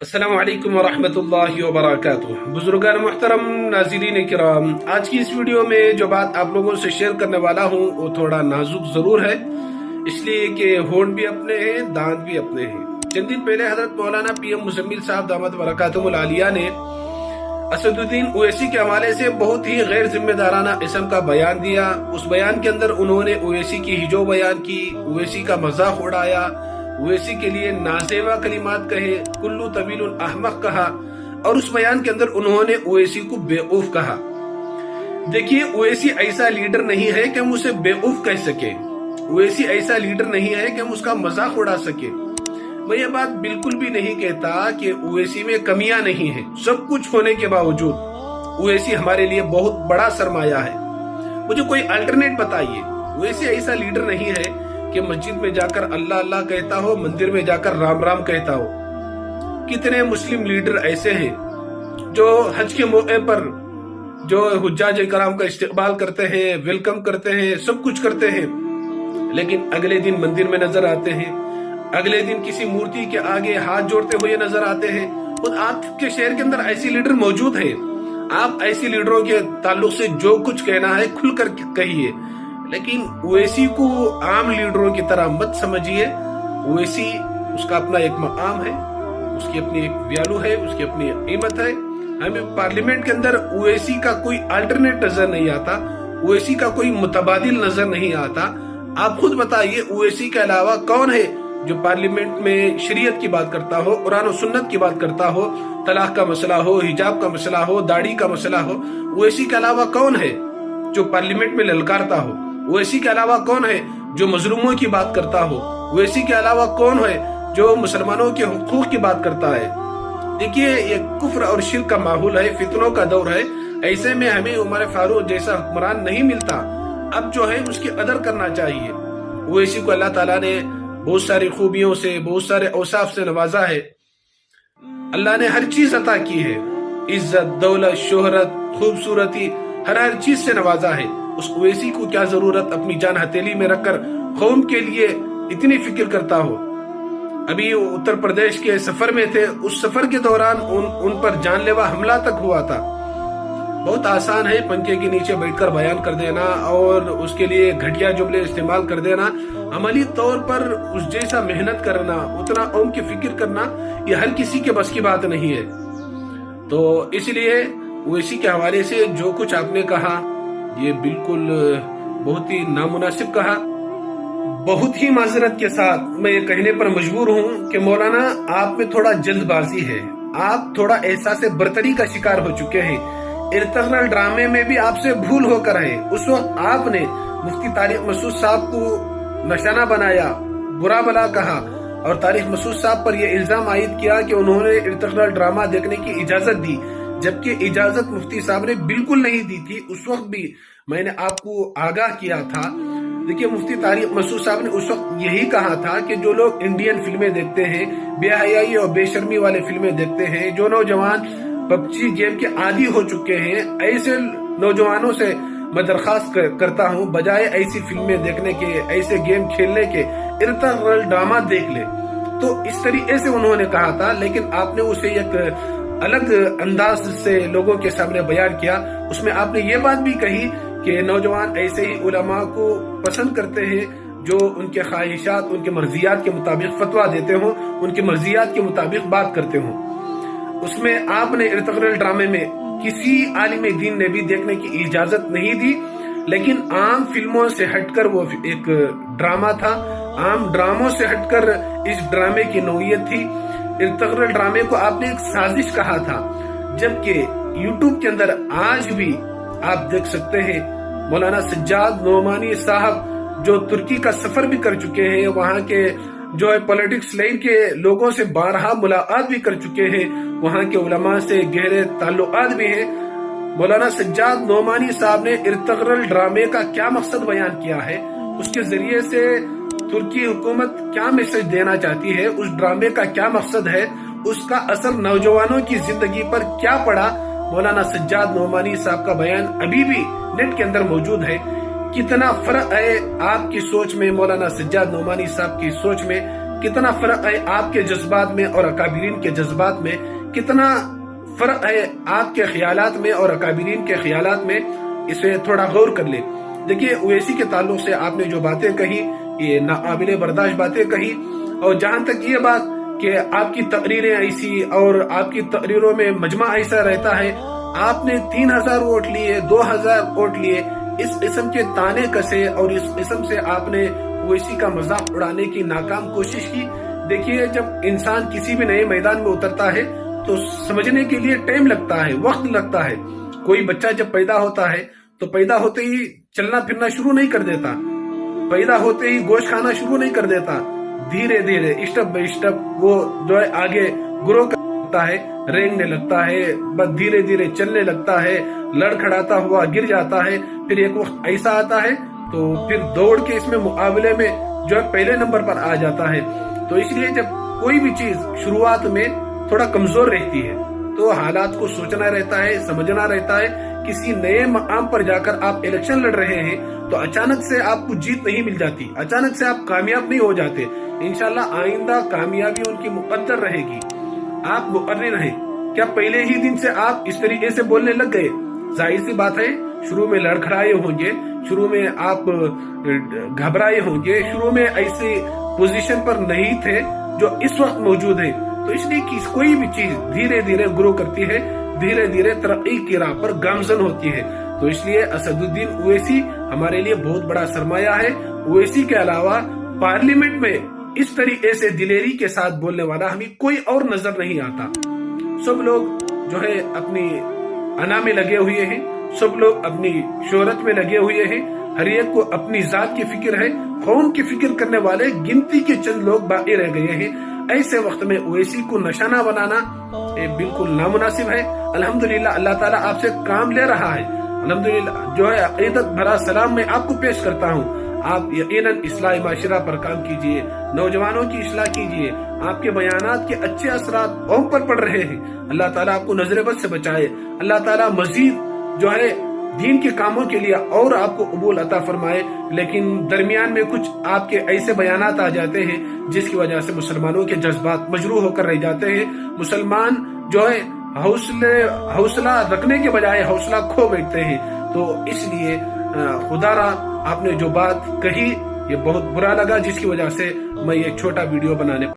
अस्सलाम वालेकुम वरहमतुल्लाहि वबरकातुह। बुजुर्गान मुहतरम, नाज़रीन किराम, आज की इस वीडियो में जो बात आप लोगों से शेयर करने वाला हूँ वो थोड़ा नाजुक जरूर है, इसलिए कि होंठ भी अपने हैं, दांत भी अपने हैं। चंद दिन पहले हजरत मौलाना PM मुजम्मिल साहब दामत बरकातुहुल आलिया ने असदुद्दीन ओवैसी के हवाले से बहुत ही गैर जिम्मेदाराना किस्म का बयान दिया। उस बयान के अंदर उन्होंने ओवैसी की हिजो बयान की, ओवैसी का मजाक उड़ाया, ओवैसी के लिए नासेवा कलिमात कहे, कुल्लू तवीलुल अहमक कहा, और उस बयान के अंदर उन्होंने ओवैसी को बेवकूफ कहा। देखिए, ओवैसी ऐसा लीडर नहीं है कि हम उसे बेवकूफ कह सके, ओवैसी ऐसा लीडर नहीं है कि हम उसका मजाक उड़ा सके। मैं ये बात बिल्कुल भी नहीं कहता कि ओवैसी में कमियां नहीं है। सब कुछ होने के बावजूद ओवैसी हमारे लिए बहुत बड़ा सरमाया है। मुझे कोई अल्टरनेट बताइए। ओवैसी ऐसा लीडर नहीं है कि मस्जिद में जाकर अल्लाह अल्लाह कहता हो, मंदिर में जाकर राम राम कहता हो। कितने मुस्लिम लीडर ऐसे हैं जो हज के मौके पर जो हुज्जाज कराम का इस्तेकबाल करते हैं, वेलकम करते हैं, सब कुछ करते हैं, लेकिन अगले दिन मंदिर में नजर आते हैं, अगले दिन किसी मूर्ति के आगे हाथ जोड़ते हुए नजर आते हैं। और आपके शहर के अंदर ऐसी लीडर मौजूद हैं। आप ऐसी लीडरों के ताल्लुक से जो कुछ कहना है खुलकर कहिए, लेकिन ओवैसी को आम लीडरों की तरह मत समझिए। ओवैसी, उसका अपना एक मकाम है, उसकी अपनी एक वैल्यू है, उसकी अपनी कीमत है। हमें पार्लियामेंट के अंदर ओवैसी का कोई अल्टरनेट नजर नहीं आता, ओवैसी का कोई मुतबादिल नजर नहीं आता। आप खुद बताइए, ओवैसी के अलावा कौन है जो पार्लियामेंट में शरीयत की बात करता हो, कुरान और सुन्नत की बात करता हो, तलाक का मसला हो, हिजाब का मसला हो, दाढ़ी का मसला हो? ओवैसी के अलावा कौन है जो पार्लियामेंट में ललकारता हो? ओवैसी के अलावा कौन है जो मजलूमों की बात करता हो? ओवैसी के अलावा कौन है जो मुसलमानों के हुकूक की बात करता है? देखिए, ये कुफ्र और शिर्क का माहौल है, फितनों का दौर है। ऐसे में हमें उमर फारूक जैसा हुक्मरान नहीं मिलता। अब जो है उसकी कदर करना चाहिए। ओवैसी को अल्लाह ताला ने बहुत सारी खूबियों से, बहुत सारे औसाफ से नवाजा है। अल्लाह ने हर चीज अता की है, इज्जत, दौलत, शोहरत, खूबसूरती, हर चीज से नवाजा है। उस ओवैसी को क्या जरूरत अपनी जान हथेली में रखकर कौम के लिए इतनी फिक्र करता हो? अभी उत्तर प्रदेश के सफर में थे, उस सफर के दौरान उन पर जानलेवा हमला तक हुआ था। बहुत आसान है पंखे के नीचे बैठकर बयान कर देना और उसके लिए घटिया जुमले इस्तेमाल कर देना। अमली तौर पर उस जैसा मेहनत करना, उतना कौम की फिक्र करना, ये हर किसी के बस की बात नहीं है। तो इसलिए ओवैसी के हवाले से जो कुछ आपने कहा, ये बिल्कुल बहुत ही नामुनासिब कहा। बहुत ही माजरत के साथ मैं ये कहने पर मजबूर हूँ कि मौलाना, आप में थोड़ा जल्दबाजी है, आप थोड़ा एहसास बर्तरी का शिकार हो चुके हैं। इर्तगल ड्रामे में भी आपसे भूल होकर है। उस वक्त आपने मुफ्ती तारिक मसूद साहब को निशाना बनाया, बुरा भला कहा और तारिक मसूद साहब पर यह इल्जाम आयद किया कि उन्होंने इर्तगल ड्रामा देखने की इजाजत दी, जबकि इजाजत मुफ्ती साहब ने बिल्कुल नहीं दी थी। उस वक्त भी मैंने आपको आगाह किया था। देखिए, मुफ्ती तारिक मसूद साहब ने उस वक्त यही कहा था कि जो लोग इंडियन फिल्में देखते हैं, बेहयाई और बेशर्मी वाले फिल्में देखते हैं, जो नौजवान पबजी गेम के आदी हो चुके हैं, ऐसे नौजवानों से मैं दरखास्त करता हूं, बजाय ऐसी फिल्में देखने के, ऐसे गेम खेलने के, इर्तगल ड्रामा देख ले। तो इस तरीके से उन्होंने कहा था, लेकिन आपने उसे एक अलग अंदाज से लोगों के सामने बयान किया। उसमें आपने ये बात भी कही कि नौजवान ऐसे ही उलमा को पसंद करते हैं जो उनके ख्वाहिशात, उनके मर्जियात के मुताबिक फतवा देते हो, उनकी मर्जियात के मुताबिक बात करते हो। उसमें आपने इर्तगल ड्रामे में किसी आलिम दीन ने भी देखने की इजाजत नहीं दी, लेकिन आम फिल्मों से हटकर वो एक ड्रामा था, आम ड्रामों से हटकर इस ड्रामे की नौइयत थी। इर्तगल ड्रामे को आपने एक साजिश कहा था, जबकि यूट्यूब के अंदर आज भी आप देख सकते हैं मौलाना सज्जाद नोमानी साहब जो तुर्की का सफर भी कर चुके हैं, वहां के जो है पॉलिटिक्स लाइन के लोगों से बारहा मुलाकात भी कर चुके हैं, वहां के उलमा से गहरे ताल्लुकात भी हैं। मौलाना सज्जाद नोमानी साहब ने इर्तगल ड्रामे का क्या मकसद बयान किया है, उसके जरिए से तुर्की हुकूमत क्या मैसेज देना चाहती है, उस ड्रामे का क्या मकसद है, उसका असर नौजवानों की जिंदगी पर क्या पड़ा, मौलाना सज्जाद नोमानी साहब का बयान अभी भी नेट के अंदर मौजूद है। कितना फर्क है आपकी सोच में, मौलाना सज्जाद नोमानी साहब की सोच में, कितना फर्क है आपके जज्बात में और अकाबिरीन के जज्बात में, कितना फर्क है आपके ख्यालात में और अकाबिरीन के ख्यालात में, इसे थोड़ा गौर कर ले। देखिए ओवैसी के ताल्लुक से आपने जो बातें कही ये नाकाबिले बर्दाश्त बातें कही, और जहां तक ये बात कि आपकी तकरीरें ऐसी और आपकी तकरीरों में मजमा ऐसा रहता है, आपने 3000 वोट लिए, 2000 वोट लिए, इस किस्म के ताने कसे और इस किस्म से आपने ओवैसी का मजाक उड़ाने की नाकाम कोशिश की। देखिए जब इंसान किसी भी नए मैदान में उतरता है तो समझने के लिए टाइम लगता है, वक्त लगता है। कोई बच्चा जब पैदा होता है तो पैदा होते ही चलना फिरना शुरू नहीं कर देता, पैदा होते ही गोश्त खाना शुरू नहीं कर देता, धीरे धीरे स्टेप बाय स्टेप वो जो है आगे ग्रो करता है, रेंगने लगता है, बस धीरे धीरे चलने लगता है, लड़खड़ाता हुआ गिर जाता है। फिर एक वक्त ऐसा आता है तो फिर दौड़ के इसमें मुकाबले में जो है पहले नंबर पर आ जाता है। तो इसलिए जब कोई भी चीज शुरुआत में थोड़ा कमजोर रहती है तो हालात को सोचना रहता है, समझना रहता है। किसी नए मकाम पर जाकर आप इलेक्शन लड़ रहे हैं तो अचानक से आपको जीत नहीं मिल जाती, अचानक से आप कामयाब नहीं हो जाते। इंशाल्लाह आइंदा कामयाबी उनकी मुकद्दर रहेगी, आप मुकर्रिर हैं। क्या पहले ही दिन से आप इस तरीके से बोलने लग गए? जाहिर सी बात है शुरू में लड़खड़ाए होंगे, शुरू में आप घबराए होंगे, शुरू में ऐसे पोजीशन पर नहीं थे जो इस वक्त मौजूद है। तो इसलिए कोई भी चीज धीरे धीरे ग्रो करती है, धीरे धीरे तरक्की की राह पर गामजन होती है। तो इसलिए असदुद्दीन ओवैसी हमारे लिए बहुत बड़ा सरमाया है। ओवैसी के अलावा पार्लियामेंट में इस तरीके से दिलेरी के साथ बोलने वाला हमें कोई और नजर नहीं आता। सब लोग जो है अपनी अना में लगे हुए हैं, सब लोग अपनी शोहरत में लगे हुए हैं, हर एक को अपनी जात की फिक्र है, कौम की फिक्र करने वाले गिनती के चंद लोग बाकी रह गए हैं। ऐसे वक्त में ओवैसी को निशाना बनाना ये बिल्कुल नामुनासिब है। अल्हम्दुलिल्लाह अल्लाह ताला आपसे काम ले रहा है। अल्हम्दुलिल्लाह जो है अकीदत भरा सलाम मैं आपको पेश करता हूँ। आप यकीनन इस्लाही माशरा पर काम कीजिए, नौजवानों की इस्लाह कीजिए, आपके बयानात के अच्छे असरात कौम पर पड़ रहे हैं। अल्लाह ताला आपको नजर बद से बचाए, अल्लाह ताला मजीद जो है दीन के कामों के लिए और आपको कबूल अता फरमाए। लेकिन दरमियान में कुछ आपके ऐसे बयानात आ जाते हैं जिसकी वजह से मुसलमानों के जज्बात मजरूह होकर रह जाते हैं। मुसलमान जो है हौसला रखने के बजाय हौसला खो बैठते हैं। तो इसलिए खुदारा आपने जो बात कही ये बहुत बुरा लगा, जिसकी वजह से मैं एक छोटा वीडियो बनाने